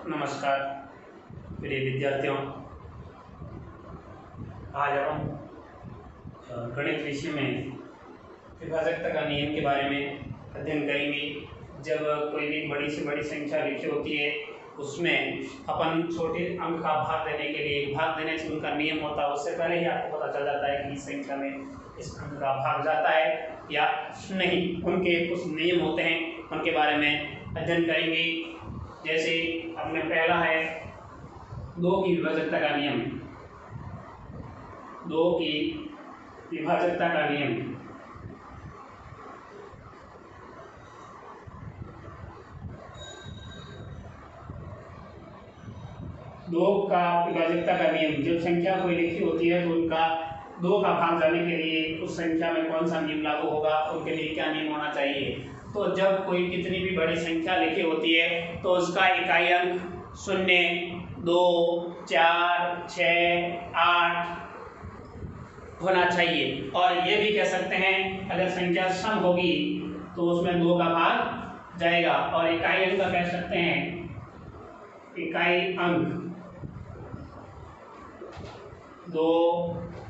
नमस्कार प्रिय विद्यार्थियों। आज हम गणित विषय में विभाजकता का नियम के बारे में अध्ययन करेंगे। जब कोई भी बड़ी से बड़ी संख्या लिखी होती है उसमें अपन छोटे अंक का भाग देने के लिए भाग देने से उनका नियम होता है, उससे पहले ही आपको पता चल जाता है कि इस संख्या में इस अंक का भाग जाता है या नहीं। उनके कुछ नियम होते हैं, उनके बारे में अध्ययन करेंगे। जैसे अपने पहला है 2 की विभाजकता का नियम। 2 की विभाजकता का नियम। दो का विभाजकता का नियम, जब संख्या कोई लिखी होती है तो उनका 2 का भाग जाने के लिए उस संख्या में कौन सा नियम लागू होगा, उनके लिए क्या नियम होना चाहिए। तो जब कोई कितनी भी बड़ी संख्या लिखी होती है तो उसका इकाई अंक 0, 2, 4, 6, 8 होना चाहिए। और ये भी कह सकते हैं अगर संख्या सम होगी तो उसमें 2 का भाग जाएगा। और इकाई अंक का कह सकते हैं इकाई अंक 2,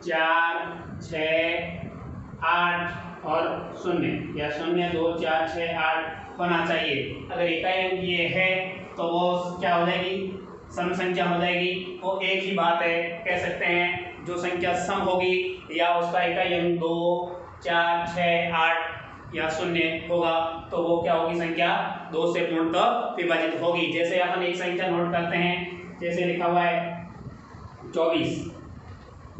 4, 6, 8 और 0 या 0, 2, 4, 6, 8 होना चाहिए। अगर इकाई अंक ये है तो वो क्या हो जाएगी, सम संख्या हो जाएगी। वो एक ही बात है, कह सकते हैं जो संख्या सम होगी या उसका इकाई अंक 2, 4, 6, 8 या 0 होगा तो वो क्या होगी, संख्या 2 से पूर्णतः विभाजित होगी। जैसे अपन एक संख्या नोट करते हैं, जैसे लिखा हुआ है 24,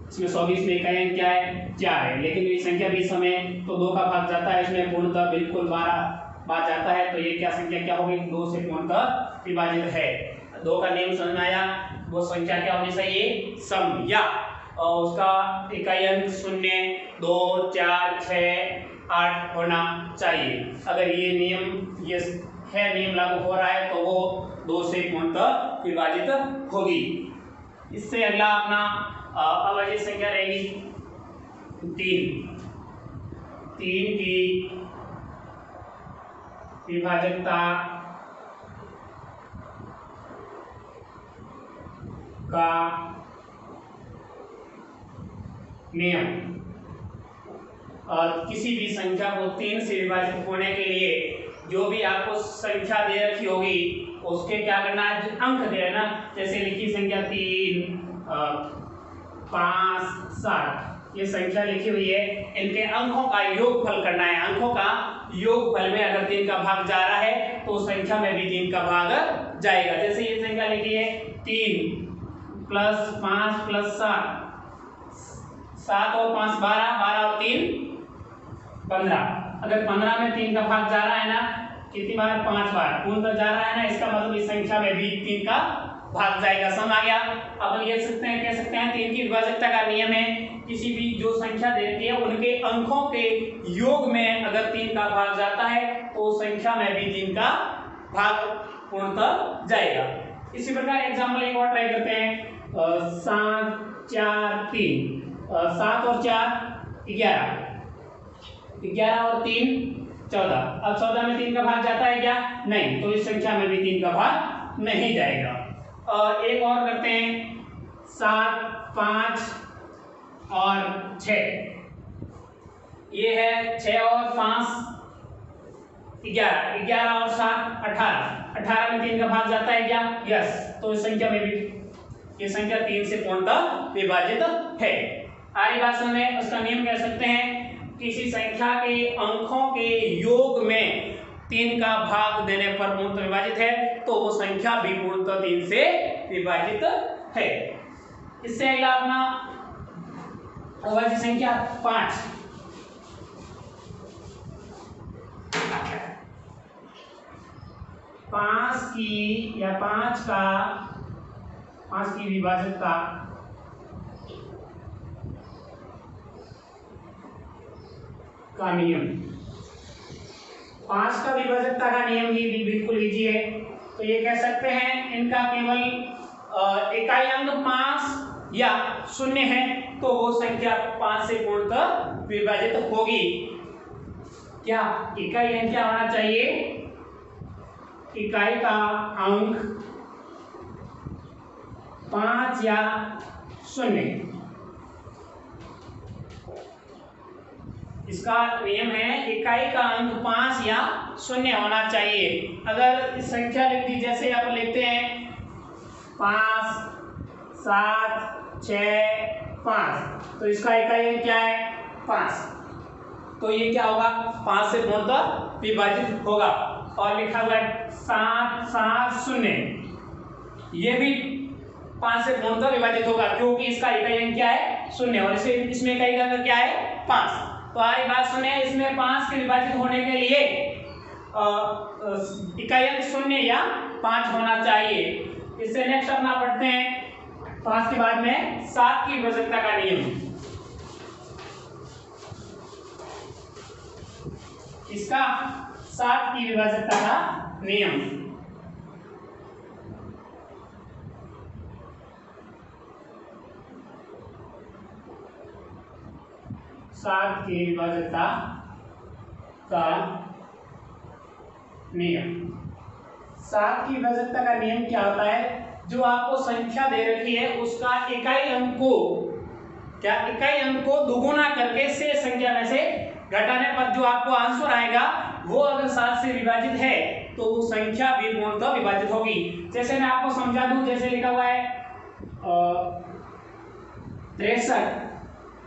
इसमें 24 में इकाई अंक क्या है, 4 है, लेकिन ये संख्या भी सम है तो 2 का भाग जाता है, इसमें पूर्णतः बिल्कुल 12 बार जाता है। तो ये क्या संख्या क्या होगी, 2 से पूर्णतः विभाजित है। 2 का नियम समझ में आया। वो संख्या क्या होनी चाहिए, सम, या और उसका इकाई अंक 0, 2, 4, 6, 8 होना चाहिए। अगर ये नियम नियम लागू हो रहा है तो वो 2 से पूर्णतः विभाजित होगी। इससे अगला अपना अभाज्य संख्या रहेगी 3 की विभाजकता का नियम। और किसी भी संख्या को 3 से विभाजित होने के लिए जो भी आपको संख्या दे रखी होगी उसके क्या करना है, अंक दे ना। जैसे लिखी संख्या 3, 5, 7 ये संख्या लिखी हुई है, इनके अंकों का योगफल करना है। अंकों का योगफल में अगर 3 का भाग जा रहा है तो संख्या में भी 3 का भाग जाएगा। जैसे ये संख्या लिखी है 3 + 5 + 7, 7 और 5 12, 12 और 3 15। अगर 15 में 3 का भाग जा रहा है ना, कितनी बार, 5 बार पूर्णतः जा रहा है ना, इसका मतलब इस संख्या में भी 3 का भाग जाएगा। सम आ गया। अब ये कह सकते हैं 3 की विभाजकता का नियम है, किसी भी जो संख्या दे रखी है उनके अंकों के योग में अगर 3 का भाग जाता है तो संख्या में भी 3 का भाग पूर्णतः जाएगा। इसी प्रकार एग्जाम्पल एक और ट्राई करते हैं। 7, 4, 3, 7 और 4 11, 11 और 3 14। अब 14 में 3 का भाग जाता है क्या, नहीं, तो इस संख्या में भी 3 का भाग नहीं जाएगा। और एक और करते हैं 7, 5 और 6। ये है 6 और 5 11, 11 और 7 18, 18 में 3 का भाग जाता है क्या, यस, तो इस संख्या में भी ये संख्या 3 से पूर्णतः विभाजित है। आगे बात सुने, उसका नियम कह सकते हैं किसी संख्या के अंकों के योग में 3 का भाग देने पर पूर्णतः विभाजित है तो वो संख्या भी पूर्णतः 3 से विभाजित है। इससे अगला अपना अभाज्य संख्या 5। 5 की या 5 की विभाजकता का नियम। 5 का विभाजकता का नियम ही बिल्कुल इजी है। तो ये कह सकते हैं इनका केवल इकाई अंक 5 या 0 है तो वो संख्या 5 से पूर्णतः विभाजित होगी। क्या इकाई अंक क्या होना चाहिए, इकाई का अंक 5 या 0। इसका नियम है इकाई का अंक 5 या 0 होना चाहिए। अगर इस संख्या लिख दी, जैसे आप लिखते हैं 5 7 6 5, तो इसका इकाई अंक क्या है 5, तो ये क्या होगा 5 से पूर्णतः विभाजित होगा। और लिखा हुआ है 7 7 0, ये भी 5 से पूर्णतः विभाजित होगा क्योंकि इसका इकाई अंक क्या है 0 और इसमें इकाई अंक क्या है 5। तो हमारी बात सुने, इसमें 5 के विभाजित होने के लिए इकाई अंक 0 या 5 होना चाहिए। इससे नेक्स्ट अपना पढ़ते हैं 5 के बाद में 7 की विभाजकता का नियम। इसका 7 की विभाजकता का नियम। सात की विभाजकता का नियम। 7 की विभाजकता का नियम क्या होता है? जो आपको संख्या दे रखी है उसका इकाई अंक को दुगुना करके शेष संख्या में से घटाने पर जो आपको आंसर आएगा वो अगर 7 से विभाजित है तो वो संख्या भी पूर्णतः विभाजित होगी। जैसे मैं आपको समझा दूं, जैसे लिखा हुआ है 63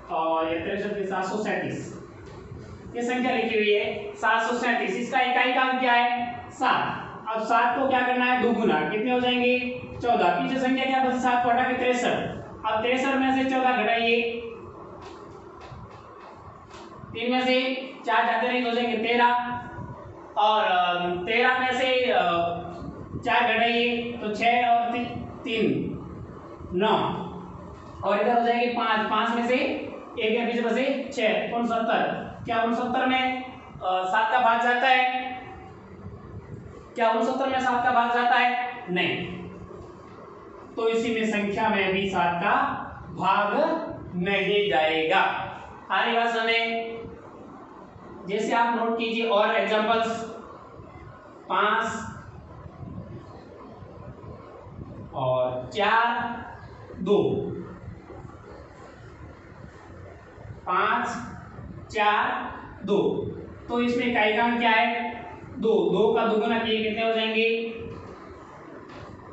और ये 63 737, ये संख्या लिखी हुई है 737, इसका इकाई का अंक क्या है 7। अब 7 को क्या करना है दुगुना, कितने हो जाएंगे 14, पीछे संख्या क्या बची 7 को हटा के 63। अब 63 में से 14 घटाइए, 3 में से 4 जाते नहीं तो हो जाएंगे 13, और 13 में से 4 घटाइए तो 6 और 3 9, और इधर हो जाएंगे 5, 5 में से एक के पीछे बचे 6 69। क्या 69 में 7 का भाग जाता है? क्या 69 में 7 का भाग जाता है? नहीं। तो इसी में संख्या में भी 7 का भाग नहीं जाएगा। आगे बात सुने, जैसे आप नोट कीजिए और एग्जांपल्स 5 और 4 2, 5 4 2, तो इसमें इकाई का अंक क्या है 2, 2 का दुगुना किए कितने हो जाएंगे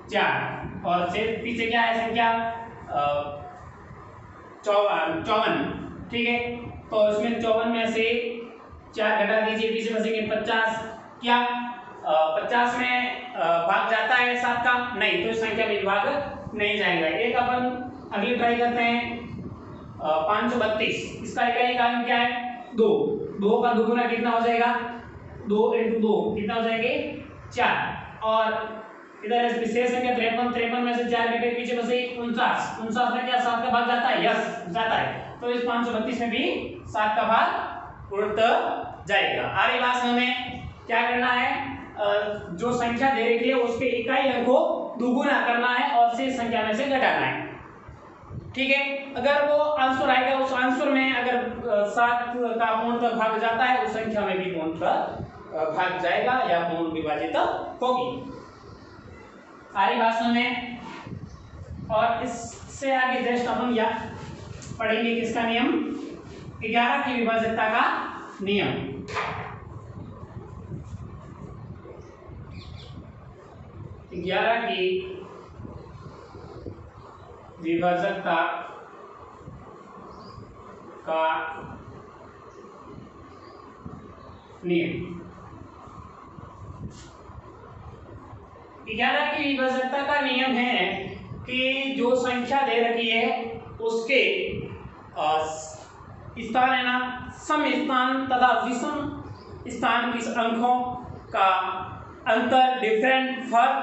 4, और फिर पीछे क्या है संख्या 54, ठीक है। तो इसमें 54 में से 4 घटा दीजिए, पीछे बचेंगे 50। क्या 50 में भाग जाता है 7 का? नहीं, तो इस संख्या में भाग नहीं जाएगा। एक अपन अगली ट्राई करते हैं 532, इसका इकाई का अंक क्या है 2, 2 का दुगुना कितना हो जाएगा 2 × 2 कितना हो जाएंगे 4, और इधर विशेष संख्या 53 में से 4 घटे पीछे बचे 49 में क्या 7 का भाग जाता है? यस जाता है। तो इस 532 में भी 7 का भाग उल्ट जाएगा। आगे बात हमें क्या करना है, जो संख्या दे रखी है उसके इकाई अंक को दुगुना करना है और शेष संख्या में से घटाना है, ठीक है। अगर वो आंसर आएगा, उस आंसर में अगर 7 का पूर्णतः भाग जाता है उस संख्या में भी पूर्णतः भाग जाएगा या पूर्ण विभाजित होगी। सारी बात सुने, और इससे आगे जस्ट अपन या पढ़ेंगे किसका नियम 11 की विभाजकता का नियम। 11 की विभाजकता का नियम। 11 की विभाजकता का नियम है कि जो संख्या दे रखी है उसके स्थान है ना, सम स्थान तथा विषम स्थान के अंकों का अंतर डिफरेंट फर्क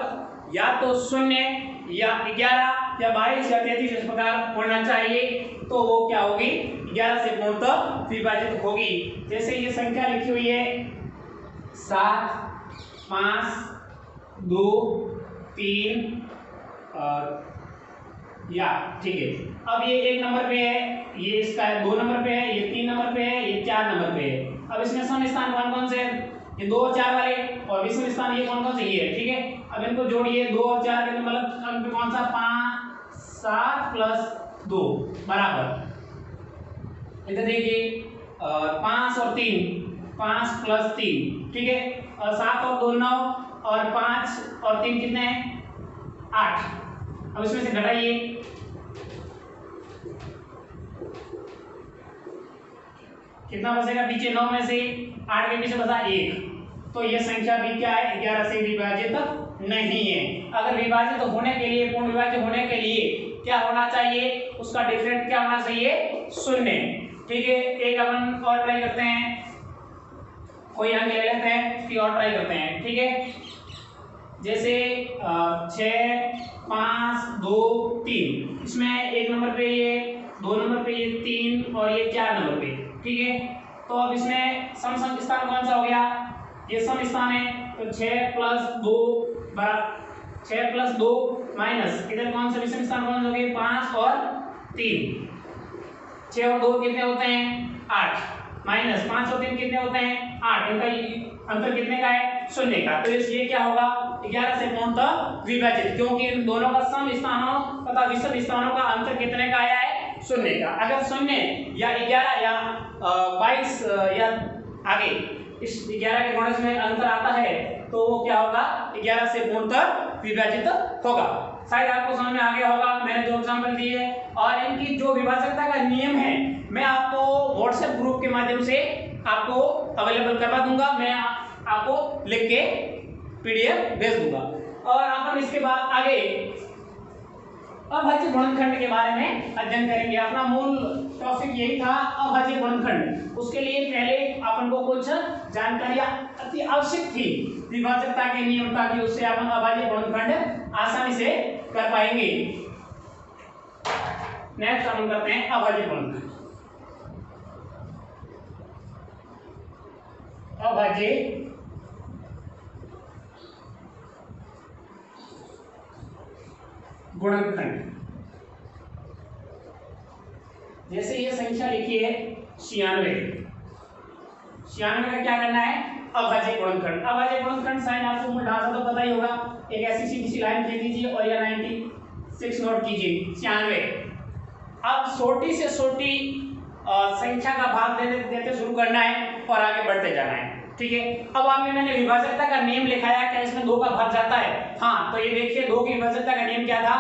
या तो 0 या 11 या 22 या 33 इस प्रकार होना चाहिए, तो वो क्या होगी 11 से पूर्णतः विभाजित होगी। जैसे ये संख्या लिखी हुई है 7 5 2 3 या ठीक है। अब ये 1 नंबर पे है, ये इसका 2 नंबर पे है, ये 3 नंबर पे है, ये 4 नंबर पे है। अब इसमें सम स्थान कौन कौन से हैं? ये 2 और 4 वाले, और विषम स्थान ये कौन कौन से ये है, ठीक है। अब इनको जोड़िए 2 और 4 के मतलब अंक कौन सा 5 7 प्लस 2 बराबर, इधर देखिए 5 और 3, 5 प्लस 3, ठीक है, और 7 और 2 9, और 5 और 3 कितने हैं 8। अब इसमें से घटाइए, कितना बचेगा पीछे, 9 में से 8 के पीछे बचा 1, तो ये संख्या भी क्या है 11 से विभाजित नहीं है। अगर विभाजित होने के लिए, पूर्ण विभाजित होने के लिए क्या होना चाहिए, उसका डिफरेंट क्या होना चाहिए 0, ठीक है। एक अपन और ट्राई करते हैं, कोई अंक ले लेते हैं फिर और ट्राई करते हैं, ठीक है। जैसे 6 5 2 3, इसमें 1 नंबर पे ये, 2 नंबर पे ये, 3 और ये 4 नंबर पे, ठीक है। तो अब इसमें सम स्थान कौन सा हो गया, ये सम स्थान है, तो 6 प्लस 2 बराबर 6 प्लस 2 माइनस इधर कौन सा विषम स्थान कौन सा हो गया 5 और 3, 6 और 2 कितने होते हैं 8, माइनस 5 और 3 कितने होते हैं 8, इनका अंतर कितने का है 0 का। तो इसलिए क्या होगा 11 से पूर्णतः विभाजित, क्योंकि इन दोनों का सम स्थानों तथा विषम स्थानों का अंतर कितने का आया है 0 का। अगर 0 या 11 या 22 या आगे इस 11 के गुणज में अंतर आता है तो वो क्या होगा 11 से पूर्णतः विभाजित होगा। शायद आपको समझ में आ गया होगा मैंने जो एग्जांपल दिए, और इनकी जो विभाजकता का नियम है मैं आपको व्हाट्सएप ग्रुप के माध्यम से आपको अवेलेबल करवा दूंगा, मैं आपको लिख के पीडीएफ भेज दूंगा। और अपन इसके बाद आगे अभाज्य गुणनखंड के बारे में अध्ययन करेंगे। अपना मूल टॉपिक यही था अभाज्य गुणनखंड, उसके लिए पहले अपन को कुछ जानकारियां अति आवश्यक थी विभाजकता के नियम, ताकि उससे अपन अभाज्य गुणनखंड आसानी से कर पाएंगे। नेक्स्ट अपन करते हैं अभाज्य गुणनखंड। अभाज्य गुणनखंड, जैसे ये संख्या लिखी है 96, 96 का क्या करना है अभाज्य गुणनखंड। अभाज्य गुणनखंड साइन आपको मूल ढांचा तो पता ही होगा, एक ऐसी सीधी सी लाइन खींच दीजिए और यह 96 नोट कीजिए 96। अब छोटी से छोटी संख्या का भाग देते शुरू करना है और आगे बढ़ते जाना है, ठीक है। अब आपने मैंने विभाजकता का नियम लिखाया, क्या इसमें 2 का भाग जाता है, हाँ। तो ये देखिए 2 की विभाजकता का नियम क्या था,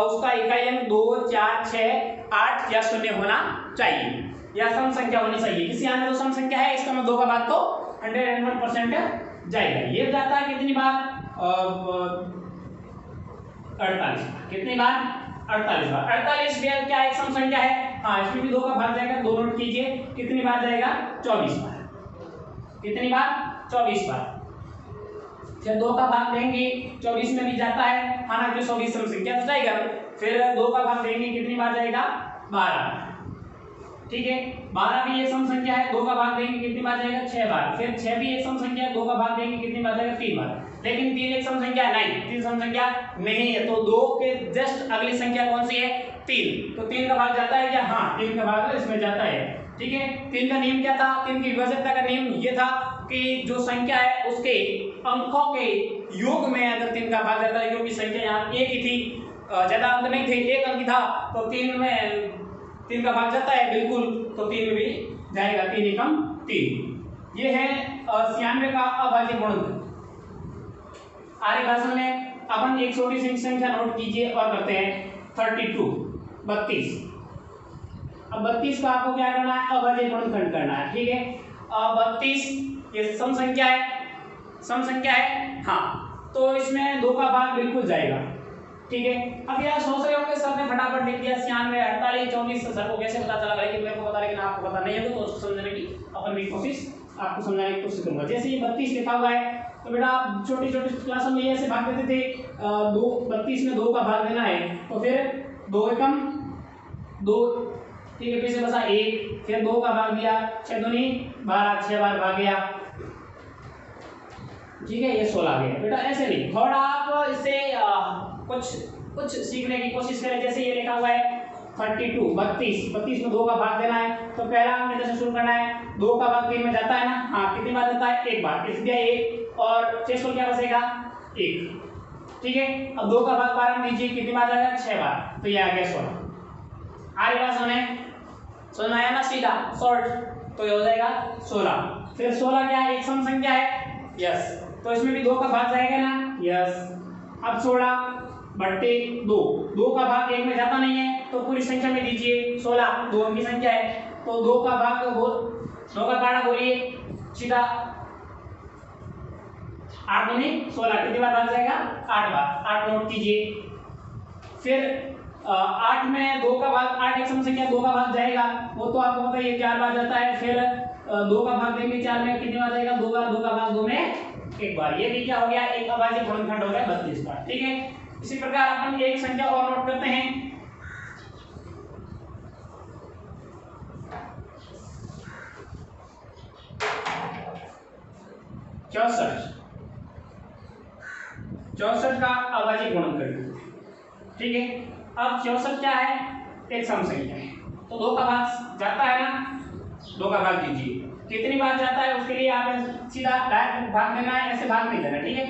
उसका इकाई अंक 2 4 6 8 या 0 होना चाहिए, या सम संख्या होनी चाहिए। किसी आने तो सम संख्या है, इसका मैं 2 का भाग तो 101% जाएगा। ये जाता है कितनी बार 48, कितनी बार 48 बार। 48 भी क्या एक सम संख्या है, हाँ। इसमें भी 2 का भाग जाएगा, 2 नोट कीजिए, कितनी बार जाएगा 24 बार, कितनी बार 24 बार। फिर 2 का भाग देंगे 24 में भी जाता है, हालांकि 24 सम संख्या तो जाएगा। फिर 2 का भाग देंगे कितनी बार जाएगा 12, ठीक है। 12 भी एक सम संख्या है, 2 का भाग देंगे कितनी बार जाएगा 6 बार। फिर 6 भी एक सम संख्या है, 2 का भाग देंगे कितनी बार जाएगा 3 बार। लेकिन 3 एक सम संख्या नहीं, 3 सम संख्या नहीं है, तो 2 के जस्ट अगली संख्या कौन सी है 3, तो 3 का भाग जाता है क्या, हाँ 3 का भाग इसमें जाता है, ठीक है। 3 का नियम क्या था, 3 की विभाजकता का नियम ये था कि जो संख्या है उसके अंकों के योग में अगर 3 का भाग जाता है, क्योंकि संख्या यहाँ एक ही थी, ज्यादा अंक नहीं थे, एक अंक था, तो 3 में 3 का भाग जाता है बिल्कुल, तो 3 में भी जाएगा, 3 एकम 3। ये है 96 का अभाज्य गुणनखंड। आगे भाषण में अपन एक छोटी सी संख्या नोट कीजिए और करते हैं 32। अब 32 का आपको क्या करना है अभाज्य गुणनखंड करना है, ठीक है। 32 ये सम संख्या है, सम संख्या है, हाँ। तो इसमें 2 का भाग बिल्कुल जाएगा, ठीक है। अब यार सोच रहे होंगे सर ने फटाफट लिख दिया 96 48 24, सर को कैसे पता चला, लेकिन मेरे को पता, लेकिन आपको पता नहीं होगा, तो उसको समझने की अपन भी कोशिश आपको समझाने की कोशिश करूंगा। जैसे ये 32 लिखा हुआ है, तो बेटा आप छोटी छोटी क्लासों में ऐसे भाग देते थे, 32 में 2 का भाग देना है, तो फिर 2 एकम 2, ठीक है, पीछे बचा 1, फिर 2 का भाग दिया, 6 दूनी 12, 6 बार भाग गया, ठीक है, ये 16 गया। बेटा ऐसे नहीं, थोड़ा आप इससे कुछ सीखने की कोशिश करें। जैसे ये लिखा हुआ है 32 में 2 का भाग देना है, तो पहला हमने जैसे शुरू करना है, 2 का भाग 3 में जाता है ना, हाँ कितनी बार जाता है 1 बार, इस दिया 1 और शेष को क्या बचेगा 1, ठीक है। अब 2 का भाग 12 में दीजिए, कितनी बार जाएगा 6 बार, तो ये आ गया 16। आ रही बात समझ में आया ना, सीधा शॉर्ट, तो ये हो जाएगा 16। फिर 16 क्या है, एक सम संख्या है, यस, तो इसमें भी 2 का भाग जाएगा ना, यस। अब 16 बट्टे 2, 2 का भाग 1 में जाता नहीं है, तो पूरी संख्या में दीजिए। 16 2 अंकी संख्या है, तो 2 का भाग 2 का पाड़ा बोलिए सीधा 8 दूनी 16, कितनी बार भाग जाएगा 8 बार, 8 नोट कीजिए। फिर 8 में 2 का भाग, 8 एक सम संख्या, 2 का भाग जाएगा, वो तो आपको पता है 4 बार जाता है। फिर 2 का भाग देंगे 4 में, कितनी बार जाएगा 2 बार, 2 का भाग 2 में 1 बार। ये भी क्या हो गया, एक अभाज्य गुणनखंड हो गया 32 बार, ठीक है। इसी प्रकार अपन एक संख्या और नोट करते हैं, चौसठ का अभाज्य गुणनखंड, ठीक है। अब 64 क्या है, एक सम संख्या है, तो 2 का भाग जाता है ना, 2 का भाग दीजिए, कितनी बार जाता है उसके लिए आप सीधा डायरेक्ट भाग देना है, ऐसे भाग नहीं देना, ठीक है।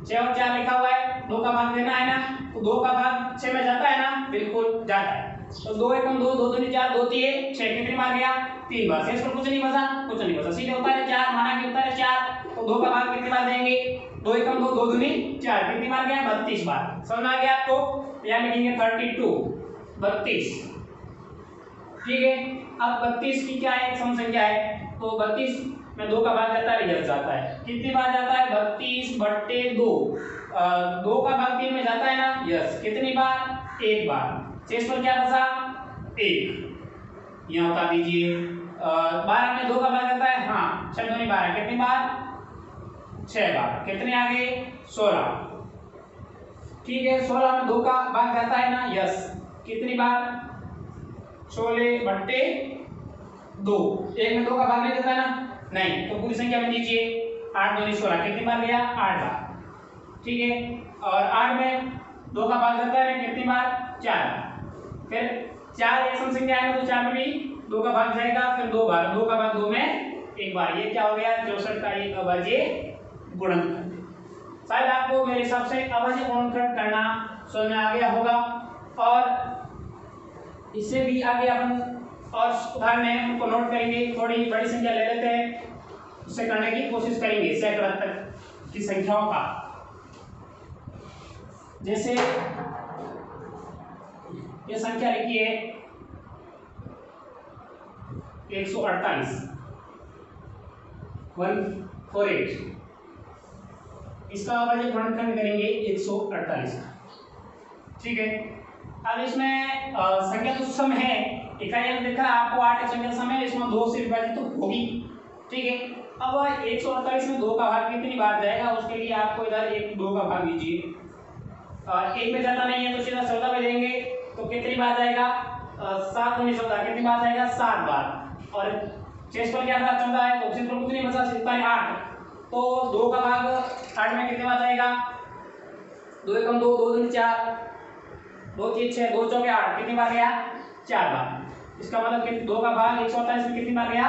6 और 4 लिखा हुआ है, 2 का भाग देना है ना, तो 2 का भाग 6 में जाता है ना, बिल्कुल जाता है। तो 2 एकम 2, 2 दूनी 4, 2 तीन 6, कितनी बार गया 3 बार। शेष पर कुछ नहीं बचा, कुछ नहीं बचा, सीधे होता है 4, माना कि होता है 4, तो 2 का भाग कितनी बार देंगे, 2 एकम 2, 2 दूनी 4, कितनी बार गया 32 बार। समझ आ गया आपको, यहाँ लिखेंगे 32, ठीक है। अब 32 की क्या है, एक सम संख्या है, तो 32 में 2 का भाग जाता है, रिजल्ट जाता है, कितनी बार जाता है 32 बट्टे 2, 2 का भाग 3 में जाता है ना, यस, कितनी बार 1 बार। शेष पर क्या बचा 1, यहाँ बता दीजिए। 12 में 2 का भाग जाता है, हाँ 6 दूनी 12, कितनी बार 6 बार, कितने आ गए 16, ठीक है। 16 में 2 का भाग जाता है ना, यस, कितनी बार 16 बट्टे 2, 1 में 2 का भाग नहीं जाता है ना, नहीं, तो पूरी संख्या में दीजिए 8 दूनी 16, कितनी बार गया 8 बार, ठीक है। और 8 में 2 का भाग जाता है कितनी बार 4, फिर 4 एक सम संख्या है ना, तो 4 में भी 2 का भाग जाएगा, फिर 2 बार, 2 का भाग 2 में 1 बार। ये क्या हो गया 64 का एक अभाज्य गुणनखंड। शायद आपको मेरे हिसाब से अभाज्य गुणनखंड करना समझ में आ गया होगा, और इससे भी आगे अपन और उदाहरण है उनको नोट करेंगे, थोड़ी बड़ी संख्या ले लेते हैं, उससे करने की कोशिश करेंगे सैकड़ों तक की संख्याओं का। जैसे ये संख्या लिखिए 148, 148, इसका अभाज्य गुणनखंड करेंगे 148 का, ठीक है। अब इसमें संख्या तो सम है, इकाई अंक देखा आपको 8 संख्या सम है, इसमें 2 से विभाजित तो होगी, ठीक है। अब 148 में 2 का भाग कितनी बार जाएगा, उसके लिए आपको इधर 2 का भाग दीजिए, 1 में जाता नहीं है तो सीधा 14 में देंगे, तो कितनी बार जाएगा 7 दूनी 14, कितनी बार जाएगा 7 बार। और शेष पर क्या था 14 है, तो शेष पर कुछ नहीं बचा, सिर्फ 8, तो 2 का भाग 8 में कितनी बार जाएगा, 2 एकम 2, 2 दूनी 4, 2 3 6, 2 चौके 8, कितनी बार गया 4 बार। इसका मतलब कि 2 का भाग 148 में कितनी बार गया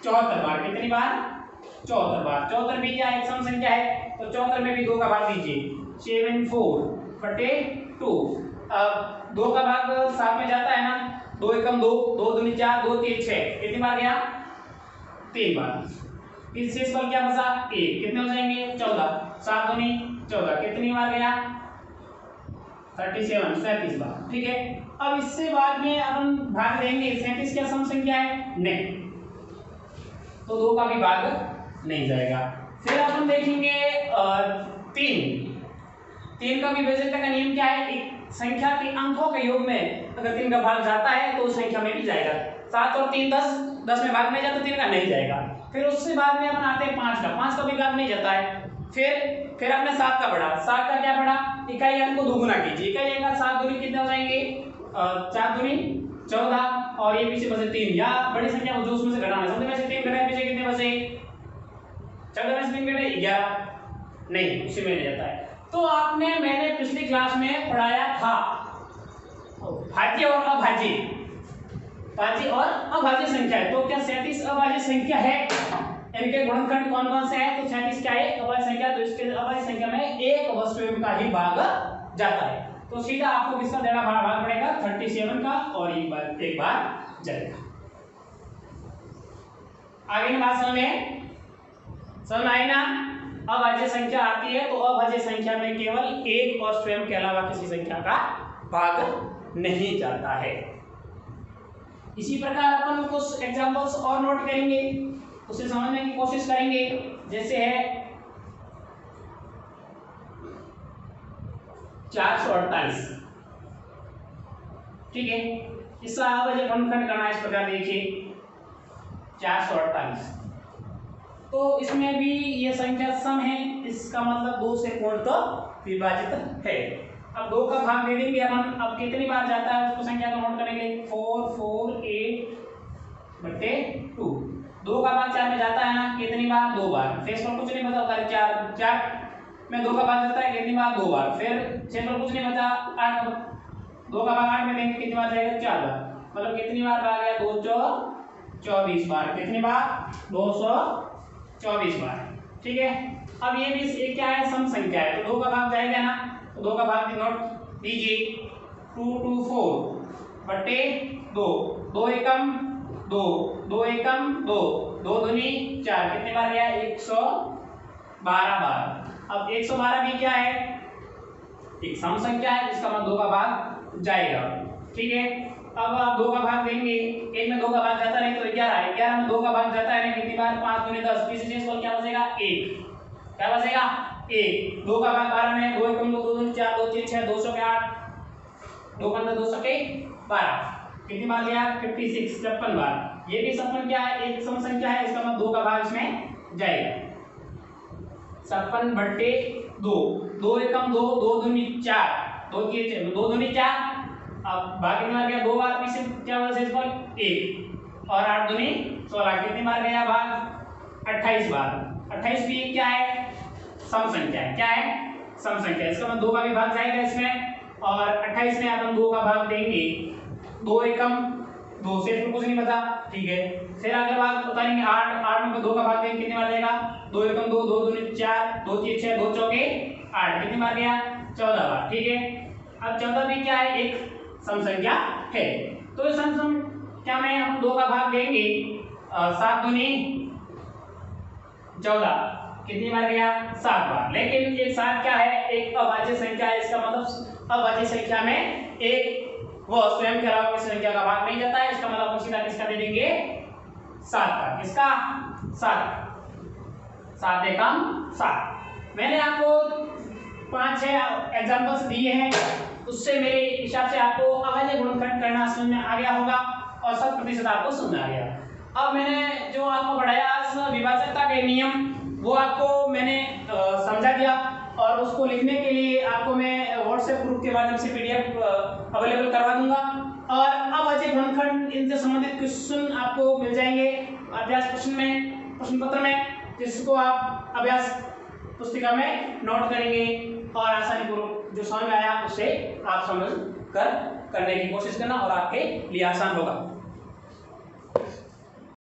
74 बार, कितनी बार 74 बार। 74 भी क्या एक सम संख्या है, तो 74 में भी 2 का भाग दीजिए, 74 बटे 2। अब 2 का भाग 7 में जाता है ना, 2 एकम 2, 2 दूनी 4, 2 3 6, कितनी बार गया 3 बार। इस शेष पर क्या बचा 1, कितने हो जाएंगे 14, 7 दूनी 14, कितनी बार गया 37 बार, ठीक है। अब इससे बाद में अपन भाग देंगे, 37 क्या सम संख्या है नहीं, तो 2 का भी भाग नहीं जाएगा। फिर अपन देखेंगे 3 का विभाज्यता का नियम क्या है, एक संख्या के अंकों के योग में अगर 3 का भाग जाता है तो उस संख्या में भी जाएगा। 7 और 3 10, 10 में भाग नहीं जाता, 3 का नहीं जाएगा। फिर उससे बाद में अपन आते हैं 5 का भी भाग नहीं जाता है। फिर आपने 7 का पढ़ा, 7 का क्या पढ़ा, इकाई अंक को दोगुना कीजिए, इकाई अंक 7 दूनी कितने हो जाएंगे 4 दूनी 14, और ये पीछे बचे 3, या बड़ी संख्या जो उसमें से घटाना है, समझे में से 3 घटाए पीछे कितने बचे 14 में से 3 घटाए 11, नहीं उसी में नहीं जाता है। तो मैंने पिछली क्लास में पढ़ाया था भाज्य और अभाज्य, भाज्य और अभाज्य संख्या है, तो क्या 37 अभाज्य संख्या है इनके गुणनखंड कौन कौन से हैं? तो 36 क्या है? अभाज्य संख्या, तो इसके अभाज्य संख्या में एक वस्तु का ही भाग जाता है। तो सीधा आपको किसका देना भाग पड़ेगा? 37 का, और एक बार जाएगा। आगे की बात समझ में आई ना? अभाज्य संख्या आती है तो अभाज्य संख्या में केवल एक और स्वयं के अलावा किसी संख्या का भाग नहीं जाता है। इसी प्रकार अपन कुछ एग्जांपल्स और नोट करेंगे, उसे समझने की कोशिश करेंगे। जैसे है 448, ठीक है, इसका अभाज्य गुणनखंड करना है इस प्रकार। देखिए 448, तो इसमें भी ये संख्या सम है, इसका मतलब 2 से पूर्णतः विभाजित है। अब 2 का भाग दे देंगे अपन। अब कितनी बार जाता है उसको संख्या को नोट करेंगे। 4 4 8/2। 2 का भाग 4 में जाता है ना, कितनी बार? 2 बार। फिर इसमें कुछ नहीं बचा, होता है 4 में 2 का भाग जाता है कितनी बार? 2 बार। फिर 6 में कुछ नहीं बचा, 8, 2 का भाग 8 में देंगे कितनी बार जाएगा? 4 बार। मतलब कितनी बार आ गया? 224 बार। कितनी बार? 224 बार, ठीक है। अब ये भी क्या है? सम संख्या है, तो 2 का भाग जाएगा ना, तो 2 का भाग नोट दीजिए। 224/2, 2 एकम 2, 2 एकम 2, 2 दूनी 4, कितने बार गया? 112 बार। अब 112 भी क्या है? एक सम संख्या है, जिसका मतलब 2 का भाग जाएगा, ठीक है। अब आप 2 का भाग देंगे, एक में 2 का भाग जाता नहीं तो 11, 11 में 2 का भाग जाता है ना, कितनी बार? 5 दूनी 10, 20 से क्या बचेगा? 1। क्या बचेगा? 1। 2 का भाग 12 में, 2 एकम 2, 2 दूनी 4, 2 3 6, 200 के 8, 2 पंद्रह 200 के 12, कितनी बार लिया? 56, 56 बार। ये भी सम क्या है? एक सम संख्या है, इसका मतलब 2 का भाग इसमें जाएगा। 56/2, 2 एकम 2, 2 दूनी 4, 2 दूनी 4। अब भाग कितनी बार गया? 2 बार। पीछे क्या बचा इस पर? 1, और 8 दूनी 16, कितनी बार गया भाग? 28 बार। 28 भी क्या है? सम संख्या है। क्या है? सम संख्या। इसका मतलब 2 का भी भाग जाएगा इसमें, और 28 में अपन 2 का भाग देंगे। 2 एकम 2 से कुछ नहीं बचा, ठीक है। फिर अगर भाग बताएंगे 8 में 2 का भाग देंगे, कितनी बार जाएगा? 2 एकम 2, 2 दूनी 4, 2 3 6, 2 चौके 8, कितनी बार गया? 14 बार, ठीक है। अब 14 भी क्या है? एक सम संख्या है। तो इस सम संख्या में हम 2 का भाग देंगे, 7 दूनी 14, कितनी बार गया? 7 बार। लेकिन एक 7 क्या है? एक अभाज्य संख्या है, इसका मतलब अभाज्य संख्या में एक वो स्वयं के अलावा किसी संख्या का भाग नहीं जाता है। इसका मतलब हम सीधा किसका दे देंगे? 7 का। किसका? 7 एकम 7। मैंने आपको 5-6 एग्जांपल्स दिए हैं, उससे मेरे हिसाब से आपको अभाज्य गुणनखंड करना समझ में आ गया होगा, और 100% आपको समझ में आ गया। अब मैंने जो आपको पढ़ाया विभाजकता के नियम, वो आपको मैंने समझा दिया, और उसको लिखने के लिए आपको मैं व्हाट्सएप ग्रुप के माध्यम से PDF अवेलेबल करवा दूंगा। और अभाज्य गुणनखंड इनसे संबंधित क्वेश्चन आपको मिल जाएंगे अभ्यास प्रश्न पत्र में, जिसको आप अभ्यास पुस्तिका में नोट करेंगे, और आसानी पूर्वक जो समझ में आया उसे आप समझ कर करने की कोशिश करना, और आपके लिए आसान होगा।